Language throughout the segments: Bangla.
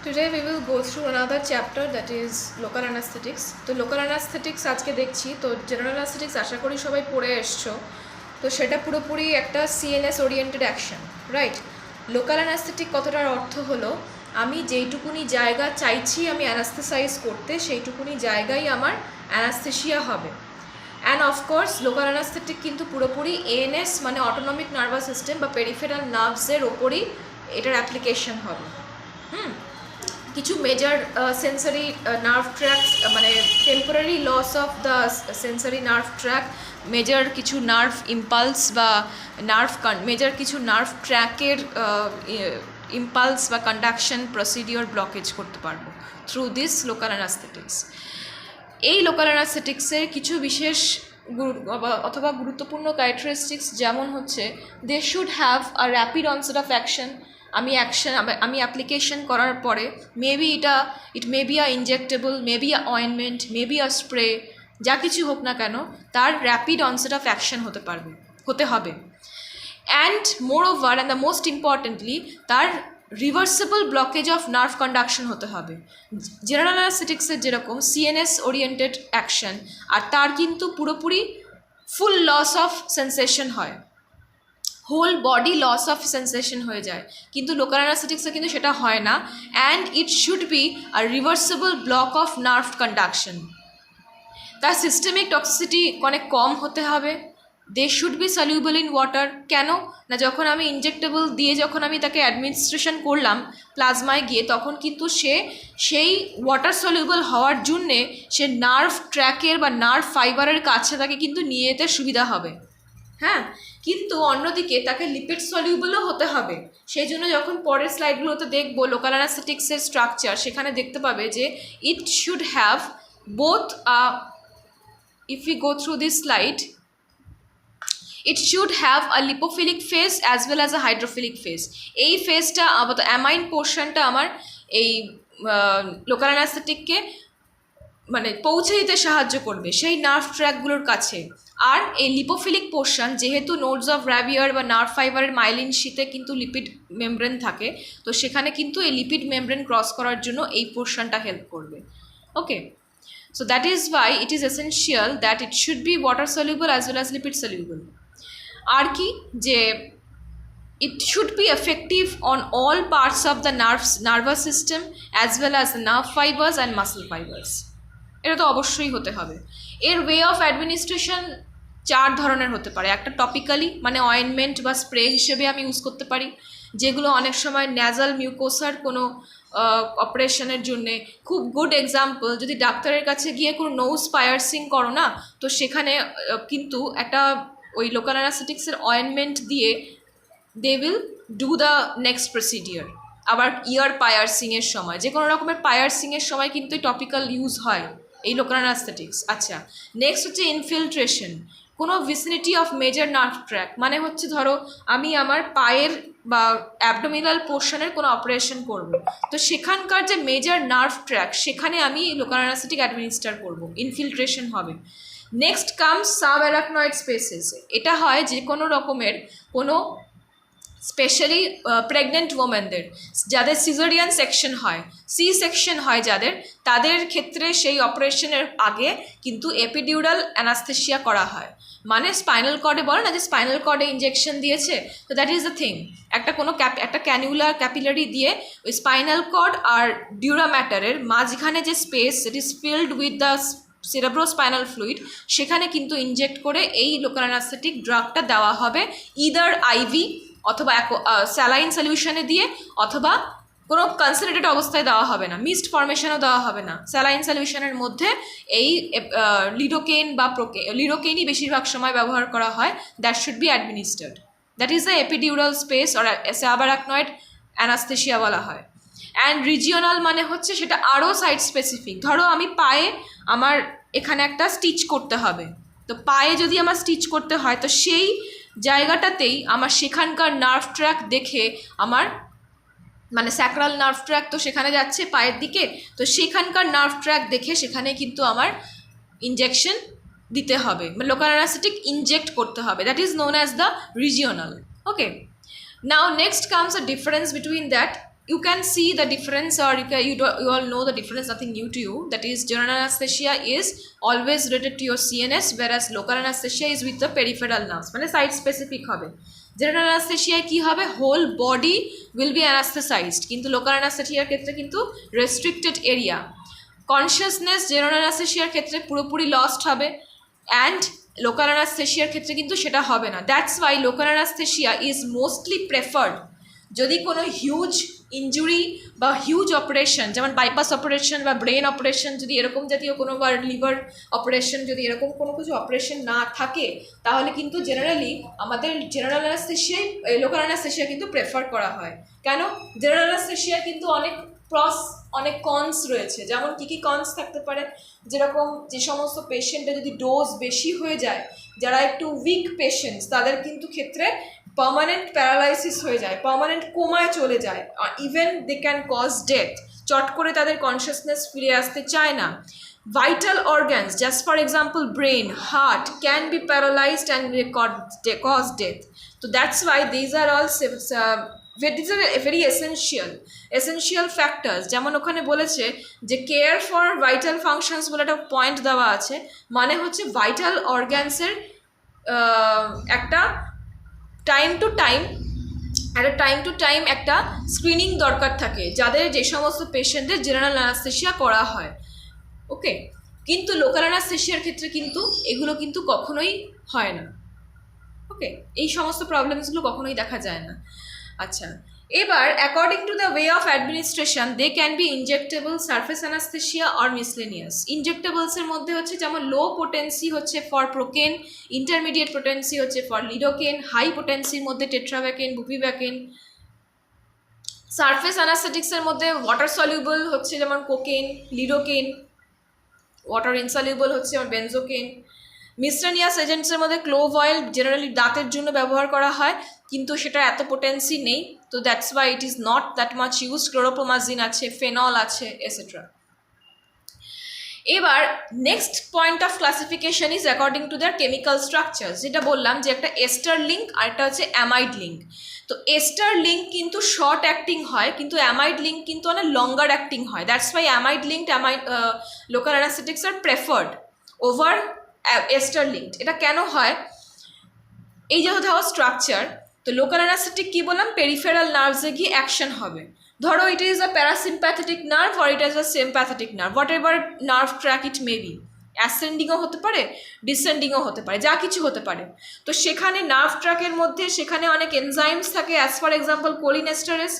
Today we will go through another chapter, that is local anesthetics. তো local anesthetics আজকে দেখছি। তো general anesthetics আশা করি সবাই পড়ে এসছো। তো সেটা পুরোপুরি একটা CNS oriented action, right? Local anaesthetic কথাটার অর্থ হলো আমি যেইটুকুনি জায়গা চাইছি আমি অ্যানাস্থেসাইজ করতে, সেইটুকুনি জায়গায় আমার অ্যানাস্থেশিয়া হবে। অ্যান্ড অফকোর্স লোকাল অ্যানাস্থেটিক কিন্তু পুরোপুরি ANS মানে অটোনমিক নার্ভাস সিস্টেম বা পেরিফেরাল নার্ভসের ওপরই এটার অ্যাপ্লিকেশন হবে। কিছু মেজর সেন্সারি নার্ভ ট্র্যাক, মানে temporary loss of the sensory nerve tract, major কিছু নার্ভ ইম্পালস বা মেজর কিছু নার্ভ ট্র্যাকের ইম্পালস বা কন্ডাকশন প্রসিডিওর ব্লকেজ করতে পারবো থ্রু দিস লোকাল অ্যানাস্থেটিক্স। এই লোকাল অ্যানাস্থেটিক্সের কিছু বিশেষ অথবা গুরুত্বপূর্ণ ক্যারেক্টারিস্টিক্স যেমন হচ্ছে they should have a rapid onset of action. আমি অ্যাপ্লিকেশন করার পরে it may be a injectable, may be a ointment, may be a spray, যা কিছু হোক না কেন তার র্যাপিড অনসেট অফ অ্যাকশন হতে হবে। And moreover and the most importantly তার reversible blockage of nerve conduction হতে হবে। জেনারেল অ্যানাস্থেটিক্সের যেরকম CNS ওরিয়েন্টেড অ্যাকশন, আর তার কিন্তু পুরোপুরি ফুল লস অফ সেন্সেশন হয়, whole body loss of sensation হয়ে যায়, কিন্তু লোকাল অ্যানাস্থেটিক্সে কিন্তু সেটা হয় না। And it should be a reversible block of nerve conduction. তার সিস্টেমিক টক্সিসিটি অনেক কম হতে হবে। They should be soluble in water. কেন না, যখন আমি ইনজেক্টেবল দিয়ে যখন আমি তাকে অ্যাডমিনিস্ট্রেশন করলাম প্লাজমায় গিয়ে, তখন কিন্তু সেই ওয়াটার সলিউবল হওয়ার জন্যে সে নার্ভ ট্র্যাকের বা নার্ভ ফাইবারের কাছে তাকে কিন্তু নিয়ে যেতে সুবিধা হবে। হ্যাঁ, কিন্তু অন্যদিকে তাকে লিপিড সলিউবলও হতে হবে। সেই জন্য যখন পরের স্লাইডগুলোতে দেখবো লোকাল অ্যানাস্থেটিক্সের স্ট্রাকচার, সেখানে দেখতে পাবে যে it should have both if we go through this slide, it should have a lipophilic phase as well as a hydrophilic phase. এই ফেজটা অ্যামাইন পোর্শনটা আমার এই লোকাল অ্যানাস্থেটিককে মানে পৌঁছে দিতে সাহায্য করবে সেই নার্ভ ট্র্যাকগুলোর কাছে। আর এই লিপোফিলিক পোর্শন, যেহেতু নোডস অফ র্যাভিয়ার বা নার্ভ ফাইবারের মাইলিন শীতে কিন্তু লিপিড মেমব্রেন থাকে, তো সেখানে কিন্তু এই লিপিড মেমব্রেন ক্রস করার জন্য এই পোর্শনটা হেল্প করবে। ওকে, so that is why it is essential that it should be water soluble as well as lipid soluble. আর কি যে it should be effective on all parts of the nervous system as well as the nerve fibers and muscle fibers. এটা তো অবশ্যই হতে হবে। এর ওয়ে অফ অ্যাডমিনিস্ট্রেশন 4 ধরনের হতে পারে। একটা টপিক্যালি, মানে অয়েনমেন্ট বা স্প্রে হিসেবে আমি ইউজ করতে পারি, যেগুলো অনেক সময় ন্যাজাল মিউকোসার কোনো অপারেশনের জন্যে খুব গুড এক্সাম্পল। যদি ডাক্তারের কাছে গিয়ে কোনো নোজ পায়ার্সিং করো না, তো সেখানে কিন্তু একটা ওই লোকাল অ্যানাস্থেটিক্সের অয়েনমেন্ট দিয়ে they will do the next procedure. আবার ইয়ার পায়ার্সিংয়ের সময়, যে কোনো রকমের পায়ার্সিংয়ের সময় কিন্তু টপিক্যাল ইউজ হয় এই লোকাল অ্যানাস্থেটিক্স। আচ্ছা, নেক্সট হচ্ছে ইনফিলট্রেশন। কোনো vicinity of major nerve tract, মানে হচ্ছে ধরো আমি আমার পায়ের বা অ্যাবডোমিনাল পোর্শনের কোনো অপারেশন করব, তো সেখানকার যে মেজর নার্ভ ট্র্যাক সেখানে আমি লোকাল অ্যানাস্থেটিক অ্যাডমিনিস্টার করব, ইনফিলট্রেশন হবে। Next comes sub arachnoid spaces. এটা হয় যে কোনো রকমের কোনো স্পেশালি প্রেগনেন্ট ওমেনদের, যাদের সিজারিয়ান সেকশন হয়, সেকশন হয় যাদের, তাদের ক্ষেত্রে সেই অপারেশনের আগে কিন্তু এপিডিউরাল অ্যানাস্থেশিয়া করা হয়। মানে স্পাইনাল কর্ডে বলে না যে স্পাইনাল কর্ডে ইঞ্জেকশন দিয়েছে, তো দ্যাট ইজ দ্য থিং। একটা ক্যানিউলার ক্যাপিলারি দিয়ে ওই স্পাইনাল কর্ড আর ডিউরা ম্যাটারের মাঝখানে যে space, it is filled with the cerebrospinal fluid, সেখানে কিন্তু ইনজেক্ট করে এই লোকাল অ্যানাস্থেটিক ড্রাগটা দেওয়া হবে, ইদার আইভি অথবা স্যালাইন সলিউশনে দিয়ে, অথবা কোনো কনসেন্ট্রেটেড অবস্থায় দেওয়া হবে না, মিসড ফর্মেশনও দেওয়া হবে না। স্যালাইন সলিউশনের মধ্যে এই লিডোকেইন বা লিডোকেইনই বেশিরভাগ সময় ব্যবহার করা হয়। That should be administered. That is the epidural space or subarachnoid anaesthesia বলা হয়। অ্যান্ড রিজিওনাল মানে হচ্ছে সেটা আরও সাইট স্পেসিফিক। ধরো আমি পায়ে, আমার এখানে একটা স্টিচ করতে হবে, তো পায়ে যদি আমার স্টিচ করতে হয়, তো সেই জায়গাটাতেই আমার সেখানকার নার্ভ ট্র্যাক দেখে আমার, মানে স্যাক্রাল নার্ভ ট্র্যাক তো সেখানে যাচ্ছে পায়ের দিকে, তো সেখানকার নার্ভ ট্র্যাক দেখে সেখানে কিন্তু আমার ইনজেকশন দিতে হবে, মানে লোকাল অ্যানাস্থেটিক ইনজেক্ট করতে হবে। That is known as the regional. Okay, now next comes a difference between that you can see the difference, or you all know the difference, nothing new to you. That is, general anesthesia is always related to your CNS, whereas local anesthesia is with the peripheral nerves, মানে সাইট স্পেসিফিক হবে। জেনারেল অ্যানাস্থেসিয়ায় কি হবে, হোল বডি উইল বি অ্যানাস্থেসাইজড, কিন্তু লোকাল অ্যানাস্থেসিয়ার ক্ষেত্রে কিন্তু রেস্ট্রিক্টেড এরিয়া। কনসিয়াসনেস জেনারেল অ্যানাস্থেসিয়ার ক্ষেত্রে পুরোপুরি লস্ট হবে, অ্যান্ড লোকাল অ্যানাস্থেসিয়ার ক্ষেত্রে কিন্তু সেটা হবে না। That's why local anaesthesia is mostly preferred. যদি কোনো হিউজ ইনজুরি বা হিউজ অপারেশন, যেমন বাইপাস অপারেশন বা ব্রেন অপারেশন, যদি এরকম জাতীয় কোনো বা লিভার অপারেশন, যদি এরকম কোনো কিছু অপারেশন না থাকে, তাহলে কিন্তু জেনারেলি আমাদের জেনারেল অ্যানাস্থেসিয়ায় লোকাল অ্যানাস্থেসিয়া কিন্তু প্রেফার করা হয়। কেন? জেনারেল অ্যানাস্থেসিয়া কিন্তু অনেক কনস রয়েছে। যেমন কী কী কনস থাকতে পারে, যেরকম যে সমস্ত পেশেন্টের যদি ডোজ বেশি হয়ে যায়, যারা একটু উইক পেশেন্টস, তাদের কিন্তু ক্ষেত্রে পার্মানেন্ট প্যারালাইসিস হয়ে যায়, পার্মানেন্ট কোমায় চলে যায়, even they can cause death. চট করে তাদের কনসিয়াসনেস ফিরে আসতে চায় না। Vital organs, just for example brain, heart, can be paralysed and cause death. তো that's why these are all very essential factors. যেমন ওখানে বলেছে যে কেয়ার ফর ভাইটাল ফাংশনস বলে একটা পয়েন্ট দেওয়া আছে, মানে হচ্ছে ভাইটাল অর্গ্যানসের একটা টাইম টু টাইম একটা স্ক্রিনিং দরকার থাকে, যাদের যে সমস্ত পেশেন্টদের জেনারেল অ্যানাস্থেসিয়া করা হয়। ওকে, কিন্তু লোকাল অ্যানাস্থেসিয়ার ক্ষেত্রে কিন্তু এগুলো কিন্তু কখনোই হয় না। ওকে, এই সমস্ত প্রবলেমসগুলো কখনোই দেখা যায় না। আচ্ছা, এবার according to the way of administration they can be injectable, surface anaesthesia or miscellaneous. ইনজেক্টেবলসের মধ্যে হচ্ছে যেমন লো পোটেন্সি হচ্ছে ফর প্রোকেন, ইন্টারমিডিয়েট পোটেন্সি হচ্ছে ফর লিডোকেন, হাই পোটেন্সির মধ্যে টেট্রাভ্যাকেন, বুপিভ্যাকেন। সারফেস অ্যানাস্থেটিক্সের মধ্যে ওয়াটার সলিউবল হচ্ছে যেমন কোকেন, লিডোকেন, ওয়াটার ইনসলিউবল হচ্ছে যেমন বেনজোকেন। মিসলেনিয়াস এজেন্টসের মধ্যে ক্লোভ অয়েল জেনারেলি দাঁতের জন্য ব্যবহার করা হয়, কিন্তু সেটা এত পোটেন্সি নেই, তো that's why it is not that much use. Chlorpromazine আছে, ফেনল আছে, এটসেট্রা। এবার next point of classification is according to their chemical structure. যেটা বললাম যে একটা এস্টার লিঙ্ক আর একটা হচ্ছে অ্যামাইড লিঙ্ক। তো এস্টার লিঙ্ক কিন্তু শর্ট অ্যাক্টিং হয়, কিন্তু অ্যামাইড লিঙ্ক কিন্তু অনেক লঙ্গার অ্যাক্টিং হয়। That's why amide linked local anaesthetics are preferred over ester linked. এটা কেন হয়? এই যে ধরো স্ট্রাকচার, তো লোকাল অ্যানাস্থেটিক কী বললাম, পেরিফেরাল নার্ভসে গিয়ে অ্যাকশন হবে। ধরো it is a parasympathetic nerve or it is a sympathetic nerve, whatever nerve track it may be, অ্যাসেন্ডিংও হতে পারে, ডিসেন্ডিংও হতে পারে, যা কিছু হতে পারে। তো সেখানে নার্ভ ট্র্যাকের মধ্যে সেখানে অনেক এনজাইমস থাকে, অ্যাজ ফর এক্সাম্পল কোলিনেস্টারেস।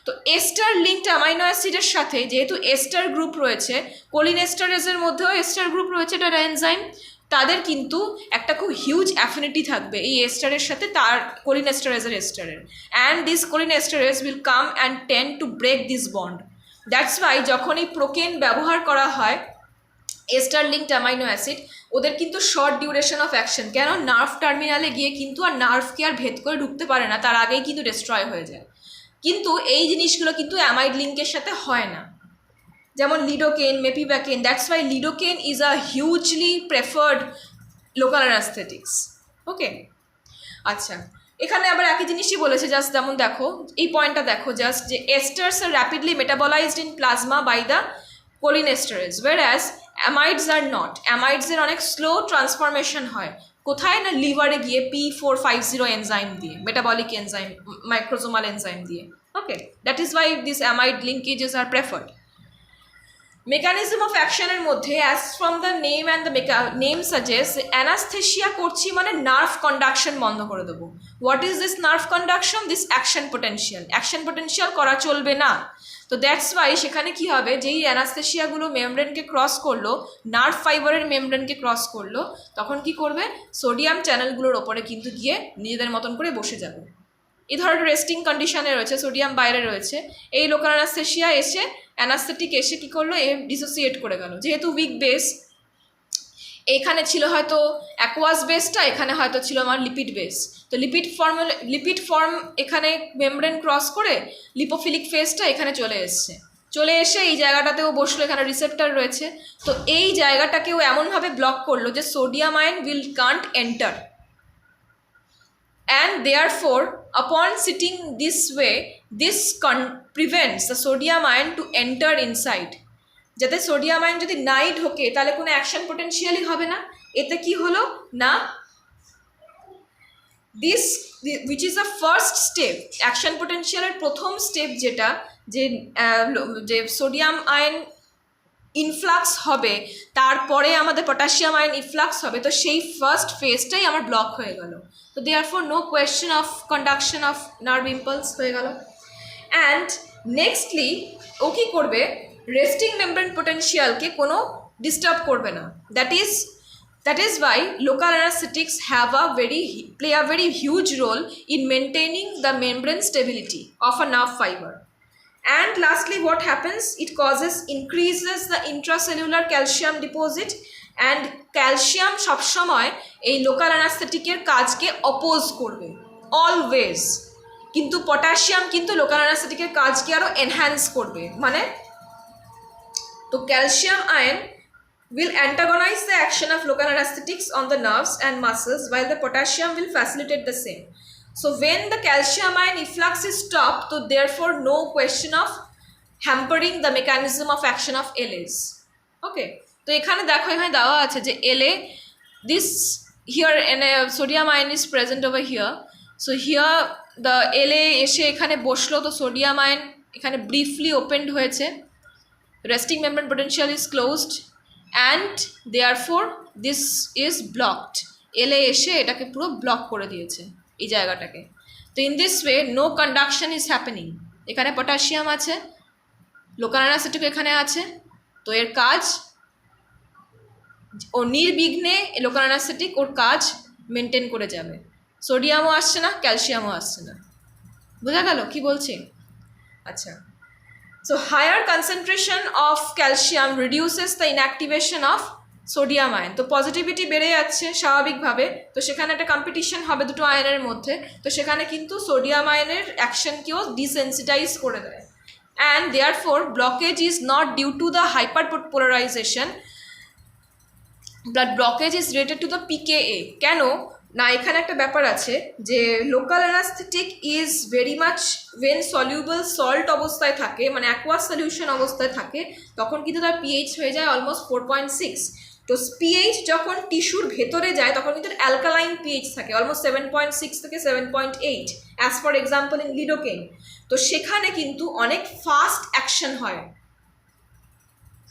তো এস্টার লিঙ্কড অ্যামাইনো অ্যাসিডের সাথে যেহেতু এস্টার গ্রুপ রয়েছে, কোলিনেস্টারেসের মধ্যেও এস্টার গ্রুপ রয়েছে, এটা এনজাইম, তাদের কিন্তু একটা খুব হিউজ অ্যাফিনিটি থাকবে এই এস্টারের সাথে, তার কোলিনেস্টারেজের এস্টারের, and this cholinesterase will come and tend to break this bond. That's why যখন এই প্রোকেন ব্যবহার করা হয় এস্টার লিঙ্কড অ্যামাইনো অ্যাসিড, ওদের কিন্তু শর্ট ডিউরেশন অফ অ্যাকশন, কেন নার্ভ টার্মিনালে গিয়ে কিন্তু আর নার্ভকে আর ভেদ করে ঢুকতে পারে না, তার আগেই কিন্তু ডিস্ট্রয় হয়ে যায়। কিন্তু এই জিনিসগুলো কিন্তু অ্যামাইড লিঙ্কের সাথে হয় না, যেমন lidocaine, mepivacaine. That's why lidocaine is a hugely preferred local anaesthetics. Okay, আচ্ছা, এখানে আবার একই জিনিসই বলেছে, জাস্ট যেমন দেখো এই পয়েন্টটা দেখো জাস্ট, যে esters are rapidly metabolised in plasma by the cholinesterase, whereas amides are not. অ্যামাইডসের অনেক স্লো ট্রান্সফরমেশন হয়, কোথায় না লিভারে গিয়ে P450 এনজাইম দিয়ে, মেটাবলিক এনজাইম, মাইক্রোজোমাল এনজাইম দিয়ে। Okay, that is why this amide linkages are preferred. Mechanism of অ্যাকশনের মধ্যে, as from the name and the name suggest, anaesthesia করছি মানে নার্ভ কন্ডাকশন বন্ধ করে দেবো। What is this nerve conduction? This action potential. Action potential করা চলবে না। তো দ্যাটস ওয়াই সেখানে কি হবে, যেই অ্যানাস্থেসিয়াগুলো মেমব্রেনকে ক্রস করলো, নার্ভ ফাইবারের মেমব্রেনকে ক্রস করলো, তখন কি করবে, সোডিয়াম চ্যানেলগুলোর ওপরে কিন্তু গিয়ে নিজেদের মতন করে বসে যাবে। এই ধরনের রেস্টিং কন্ডিশনে রয়েছে, সোডিয়াম বাইরে রয়েছে, এই লোকাল অ্যানাস্থেসিয়া এসে, অ্যানাস্থেটিক এসে কী করলো, এ ডিসোসিয়েট করে গেল। যেহেতু উইক বেস, এখানে ছিল হয়তো অ্যাকোয়াস বেসটা, এখানে হয়তো ছিল আমার লিপিড বেস, তো লিপিড ফর্ম এখানে মেমব্রেন ক্রস করে লিপোফিলিক ফেজটা এখানে চলে এসে এই জায়গাটাতেও বসলো, এখানে রিসেপ্টর রয়েছে, তো এই জায়গাটাকেও এমনভাবে ব্লক করলো যে sodium ion will can't enter, and therefore upon sitting this way, this prevents the sodium ion to enter inside, যাতে সোডিয়াম আয়ন যদি নাই ঢোকে তাহলে কোনো অ্যাকশন পোটেনশিয়ালই হবে না। এতে কি হলো না, this which is the first step, action পোটেনশিয়ালের প্রথম স্টেপ যেটা, যে সোডিয়াম আয়ন ইনফ্লাক্স হবে, তারপরে আমাদের পটাশিয়াম আয়ন ইনফ্লাক্স হবে, তো সেই ফার্স্ট ফেজটাই আমার ব্লক হয়ে গেল। তো therefore no question of conduction of nerve impulse হয়ে গেল। অ্যান্ড নেক্সটলি ও কী করবে, রেস্টিং মেমব্রেন পোটেনশিয়ালকে কোনো ডিস্টার্ব করবে না। That is why local anesthetics play a very huge role in maintaining the membrane stability of a nerve fiber. And lastly, what happens? It increases the intracellular calcium deposit, and calcium সবসময় এই লোকাল অ্যানাস্থেটিকের কাজকে অপোজ করবে অলওয়েজ, কিন্তু পটাশিয়াম কিন্তু লোকাল অ্যানাস্থেটিকের কাজকে আরও এনহ্যান্স করবে। মানে তো calcium ion will antagonize the action of local anesthetics on the nerves and muscles, while the potassium will facilitate the same. So when the calcium ion efflux is stopped, so therefore no question of hampering the mechanism of action of LAs. Okay, তো এখানে দেখো এখানে দেওয়া আছে যে LA, this here and sodium ion is present over here, so here the LA এসে এখানে বসলো, তো সোডিয়াম আয়ন এখানে ব্রিফলি ওপেনড হয়েছে, resting membrane potential is closed, and therefore this is blocked. LA এসে এটাকে পুরো ব্লক করে দিয়েছে এই জায়গাটাকে। তো in this way no conduction is happening. এখানে পটাশিয়াম আছে, লোকাল অ্যানাস্থেটিক এখানে আছে, তো এর কাজ ও নির্বিঘ্নে লোকাল অ্যানাস্থেটিক ওর কাজ মেনটেন করে যাবে। সোডিয়ামও আসছে না, ক্যালসিয়ামও আসছে না। বোঝা গেল কি বলছি? আচ্ছা, so higher concentration of calcium reduces the inactivation of sodium ion. তো পজিটিভিটি বেড়ে যাচ্ছে স্বাভাবিকভাবে, তো সেখানে একটা কম্পিটিশন হবে দুটো আয়নের মধ্যে, তো সেখানে কিন্তু সোডিয়াম আয়নের অ্যাকশনকেও ডিসেন্সিটাইজ করে দেয়। And therefore blockage is not due to the hyperpolarisation, but blockage is related to the pKa. কেন না, এখানে একটা ব্যাপার আছে যে local anaesthetic is very much well soluble salt অবস্থায় থাকে, মানে অ্যাকোয়াস সলিউশন অবস্থায় থাকে, তখন কিন্তু তার পিএইচ হয়ে যায় অলমোস্ট 4.6। তো পিএইচ যখন টিস্যুর ভেতরে যায় তখন কিন্তু অ্যালকালাইন পিএইচ থাকে অলমোস্ট 7.6 থেকে 7.8 as for example in lidocaine. তো সেখানে কিন্তু অনেক ফাস্ট অ্যাকশন হয়।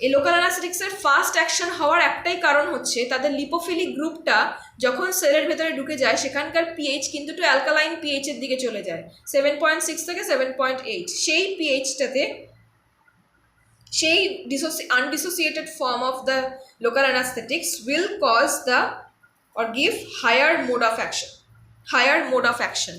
এই লোকাল অ্যানাস্থেটিক্সের ফাস্ট অ্যাকশন হওয়ার একটাই কারণ হচ্ছে তাদের লিপোফিলিক গ্রুপটা যখন সেলের ভেতরে ঢুকে যায় সেখানকার পিএইচ কিন্তু একটু অ্যালকালাইন পিএইচের দিকে চলে যায় 7.6 থেকে 7.8। সেই পিএইচটাতে সেই undissociated form of the local anaesthetics will cause the or give higher mode of action.